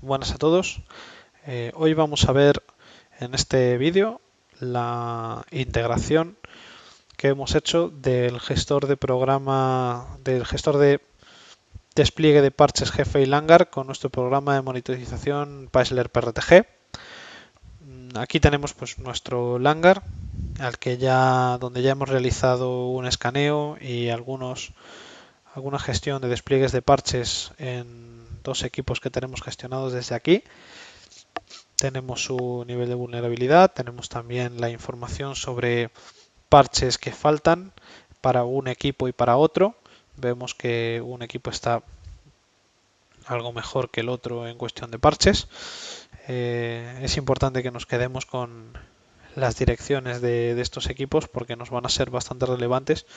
Buenas a todos. Hoy vamos a ver en este vídeo la integración que hemos hecho del gestor de programa, del gestor de despliegue de parches Jefe y Langar con nuestro programa de monitorización Pixlr PRTG. Aquí tenemos pues nuestro Langar, donde ya hemos realizado un escaneo y alguna gestión de despliegues de parches en dos equipos que tenemos gestionados desde aquí. Tenemos su nivel de vulnerabilidad, tenemos también la información sobre parches que faltan para un equipo y para otro. Vemos que un equipo está algo mejor que el otro en cuestión de parches. Es importante que nos quedemos con las direcciones de estos equipos porque nos van a ser bastante relevantes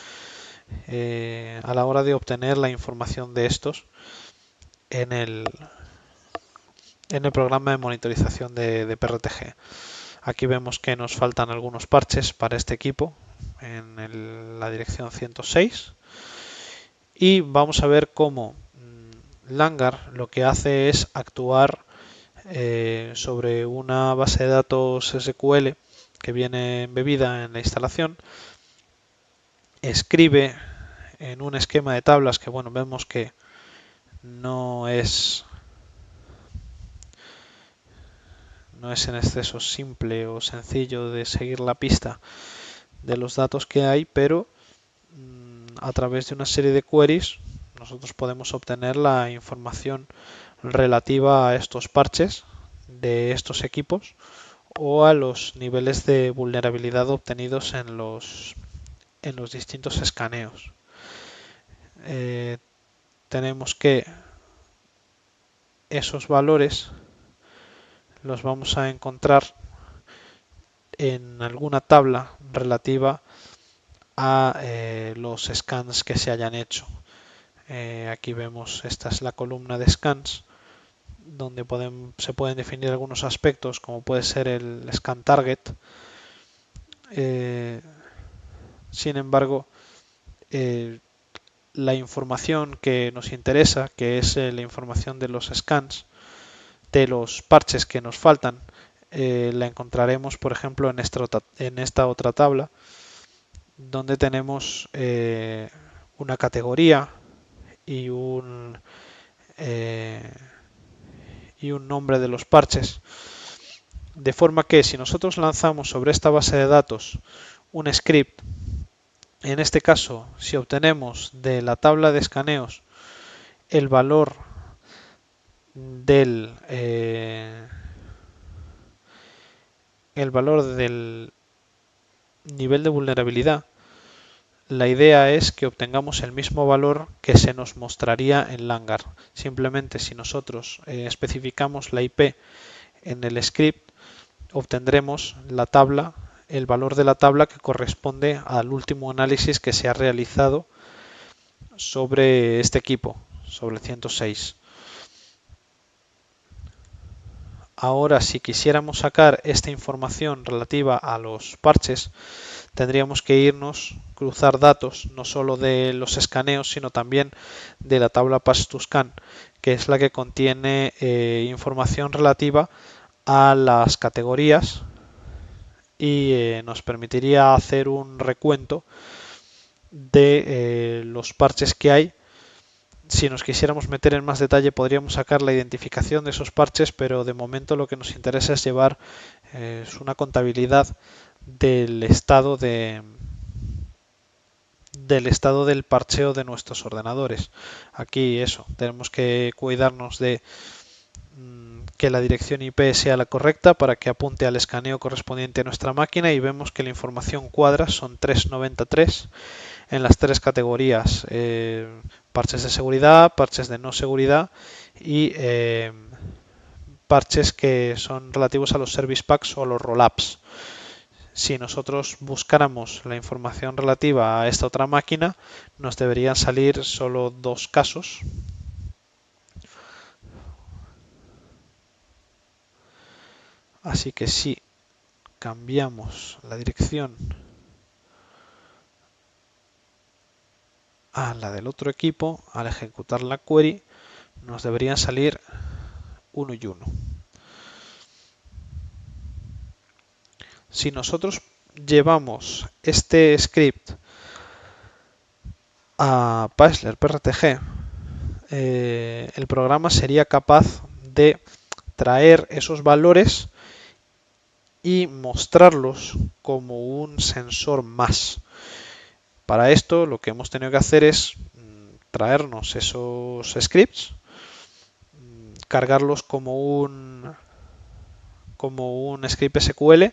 a la hora de obtener la información de estos en el programa de monitorización de PRTG. Aquí vemos que nos faltan algunos parches para este equipo en la dirección 106 y vamos a ver cómo Langar lo que hace es actuar sobre una base de datos SQL que viene embebida en la instalación, escribe en un esquema de tablas que bueno, vemos que no es en exceso simple o sencillo de seguir la pista de los datos que hay, pero a través de una serie de queries nosotros podemos obtener la información relativa a estos parches de estos equipos o a los niveles de vulnerabilidad obtenidos en los distintos escaneos. Tenemos que esos valores los vamos a encontrar en alguna tabla relativa a los scans que se hayan hecho. Aquí vemos, esta es la columna de scans, donde se pueden definir algunos aspectos, como puede ser el scan target. Sin embargo, la información que nos interesa, que es la información de los scans, de los parches que nos faltan, la encontraremos, por ejemplo, en esta otra tabla, donde tenemos una categoría y un nombre de los parches, de forma que si nosotros lanzamos sobre esta base de datos un script, en este caso si obtenemos de la tabla de escaneos el valor del nivel de vulnerabilidad, la idea es que obtengamos el mismo valor que se nos mostraría en Langar. Simplemente si nosotros especificamos la IP en el script, obtendremos el valor de la tabla que corresponde al último análisis que se ha realizado sobre este equipo, sobre el 106. Ahora, si quisiéramos sacar esta información relativa a los parches, tendríamos que cruzar datos, no solo de los escaneos, sino también de la tabla Path2Scan, que es la que contiene información relativa a las categorías y nos permitiría hacer un recuento de los parches que hay. Si nos quisiéramos meter en más detalle podríamos sacar la identificación de esos parches, pero de momento lo que nos interesa es llevar una contabilidad del estado del parcheo de nuestros ordenadores. Aquí tenemos que cuidarnos de que la dirección IP sea la correcta para que apunte al escaneo correspondiente a nuestra máquina, y vemos que la información cuadra, son 393 en las tres categorías: parches de seguridad, parches de no seguridad y parches que son relativos a los service packs o a los rollups. Si nosotros buscáramos la información relativa a esta otra máquina, nos deberían salir solo dos casos. Así que si cambiamos la dirección a la del otro equipo, al ejecutar la query, nos deberían salir 1 y 1. Si nosotros llevamos este script a Pixlr PRTG, el programa sería capaz de traer esos valores y mostrarlos como un sensor más. Para esto lo que hemos tenido que hacer es traernos esos scripts, cargarlos como un script SQL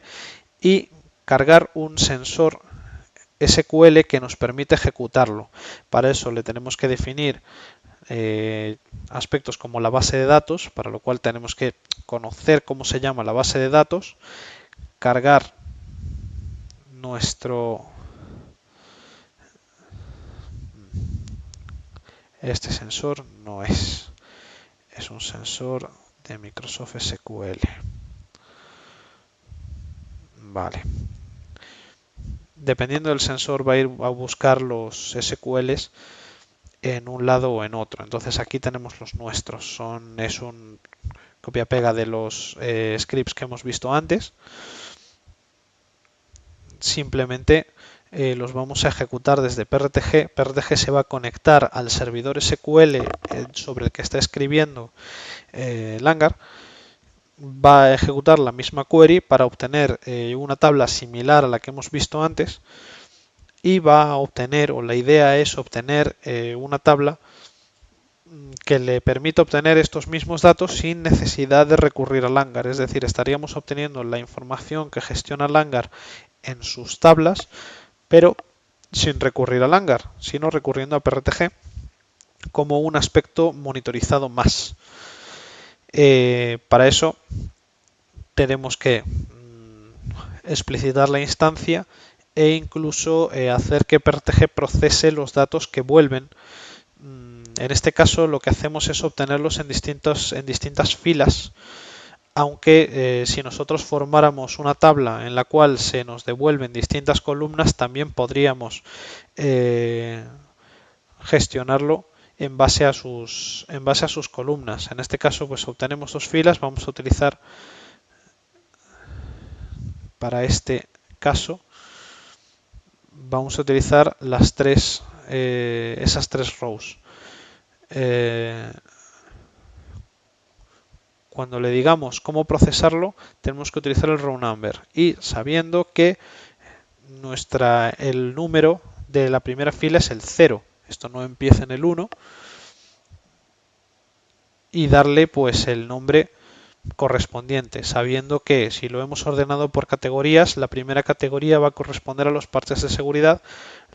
y cargar un sensor SQL que nos permite ejecutarlo. Para eso le tenemos que definir aspectos como la base de datos, para lo cual tenemos que conocer cómo se llama la base de datos, cargar este sensor no es un sensor de Microsoft SQL. Vale. Dependiendo del sensor va a ir a buscar los SQLs en un lado o en otro. Entonces aquí tenemos los nuestros. Es un copia-pega de los scripts que hemos visto antes. Simplemente los vamos a ejecutar desde PRTG. PRTG se va a conectar al servidor SQL sobre el que está escribiendo Langar. Va a ejecutar la misma query para obtener una tabla similar a la que hemos visto antes y va a obtener, o la idea es obtener una tabla que le permita obtener estos mismos datos sin necesidad de recurrir a Langar. Es decir, estaríamos obteniendo la información que gestiona Langar en sus tablas, pero sin recurrir a Langar, sino recurriendo a PRTG como un aspecto monitorizado más. Para eso tenemos que explicitar la instancia e incluso hacer que PRTG procese los datos que vuelven. En este caso lo que hacemos es obtenerlos en distintas filas, aunque si nosotros formáramos una tabla en la cual se nos devuelven distintas columnas, también podríamos gestionarlo en base a sus columnas. En este caso pues obtenemos dos filas. Vamos a utilizar para este caso esas tres rows. Cuando le digamos cómo procesarlo, tenemos que utilizar el row number y sabiendo que el número de la primera fila es el 0. Esto no empieza en el 1 y darle pues el nombre correspondiente, sabiendo que si lo hemos ordenado por categorías, la primera categoría va a corresponder a los parches de seguridad,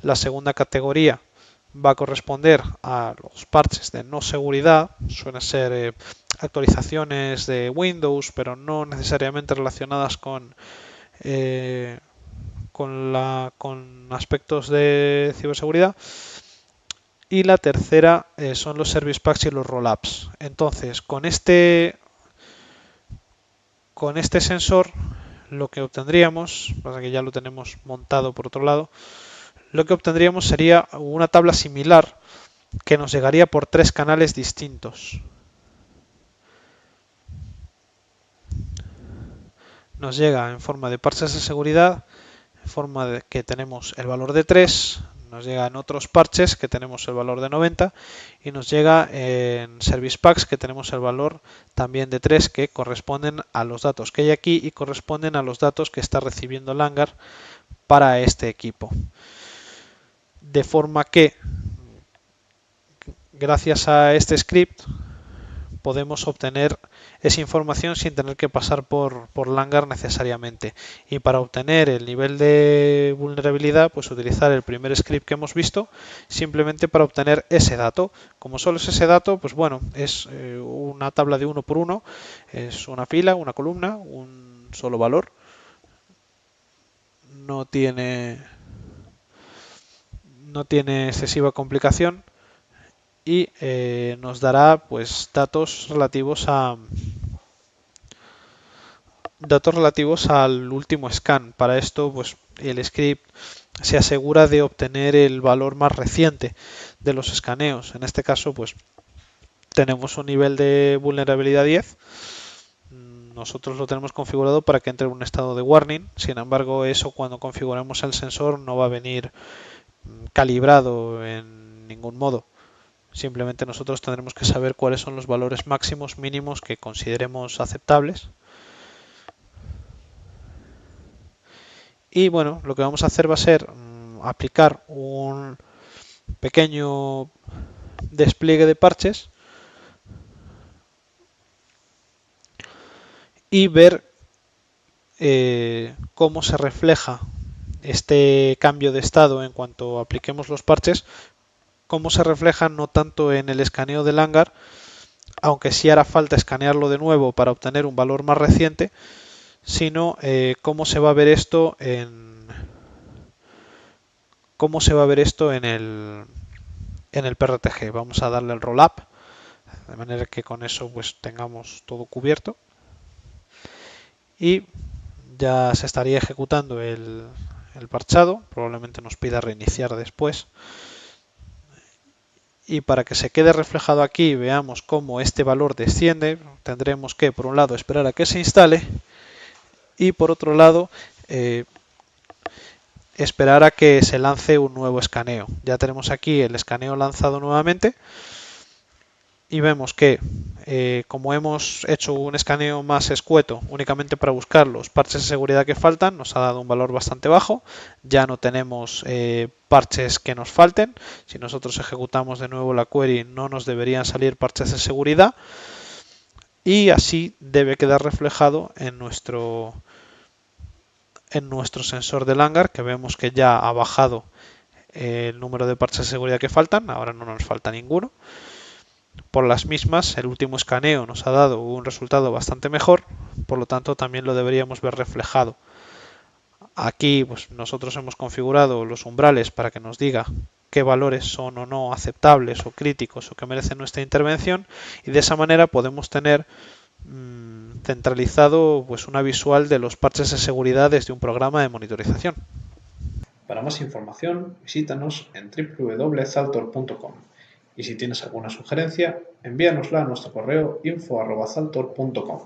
la segunda categoría va a corresponder a los parches de no seguridad, suelen ser actualizaciones de Windows, pero no necesariamente relacionadas con aspectos de ciberseguridad. Y la tercera son los service packs y los rollups. Entonces, con este sensor, lo que obtendríamos, pasa que ya lo tenemos montado por otro lado, lo que obtendríamos sería una tabla similar que nos llegaría por tres canales distintos. Nos llega en forma de parches de seguridad, en forma de que tenemos el valor de 3, nos llega en otros parches que tenemos el valor de 90 y nos llega en service packs que tenemos el valor también de 3, que corresponden a los datos que hay aquí y corresponden a los datos que está recibiendo Langar para este equipo. De forma que gracias a este script podemos obtener esa información sin tener que pasar por Langar necesariamente. Y para obtener el nivel de vulnerabilidad, pues utilizar el primer script que hemos visto, simplemente para obtener ese dato. Como solo es ese dato, pues bueno, es una tabla de 1 por 1, es una fila, una columna, un solo valor. No tiene excesiva complicación. Y nos dará pues datos relativos al último scan. Para esto pues el script se asegura de obtener el valor más reciente de los escaneos. En este caso pues tenemos un nivel de vulnerabilidad 10, nosotros lo tenemos configurado para que entre en un estado de warning. Sin embargo, eso cuando configuramos el sensor no va a venir calibrado en ningún modo. Simplemente nosotros tendremos que saber cuáles son los valores máximos, mínimos que consideremos aceptables. Y bueno, lo que vamos a hacer va a ser aplicar un pequeño despliegue de parches y ver cómo se refleja este cambio de estado en cuanto apliquemos los parches, cómo se refleja no tanto en el escaneo del hangar, aunque sí hará falta escanearlo de nuevo para obtener un valor más reciente, sino cómo se va a ver esto en el PRTG. Vamos a darle el roll up, de manera que con eso pues tengamos todo cubierto y ya se estaría ejecutando el parchado. Probablemente nos pida reiniciar después. Y para que se quede reflejado aquí, veamos cómo este valor desciende, tendremos que, por un lado, esperar a que se instale y, por otro lado, esperar a que se lance un nuevo escaneo. Ya tenemos aquí el escaneo lanzado nuevamente y vemos que, como hemos hecho un escaneo más escueto únicamente para buscar los parches de seguridad que faltan, nos ha dado un valor bastante bajo. Ya no tenemos parches que nos falten. Si nosotros ejecutamos de nuevo la query, no nos deberían salir parches de seguridad, y así debe quedar reflejado en nuestro sensor del hangar, que vemos que ya ha bajado el número de parches de seguridad que faltan. Ahora no nos falta ninguno. Por las mismas, el último escaneo nos ha dado un resultado bastante mejor, por lo tanto también lo deberíamos ver reflejado. Aquí pues, nosotros hemos configurado los umbrales para que nos diga qué valores son o no aceptables o críticos o que merecen nuestra intervención, y de esa manera podemos tener centralizado pues, una visual de los parches de seguridad desde un programa de monitorización. Para más información, visítanos en www.zaltor.com y si tienes alguna sugerencia, envíanosla a nuestro correo info@zaltor.com.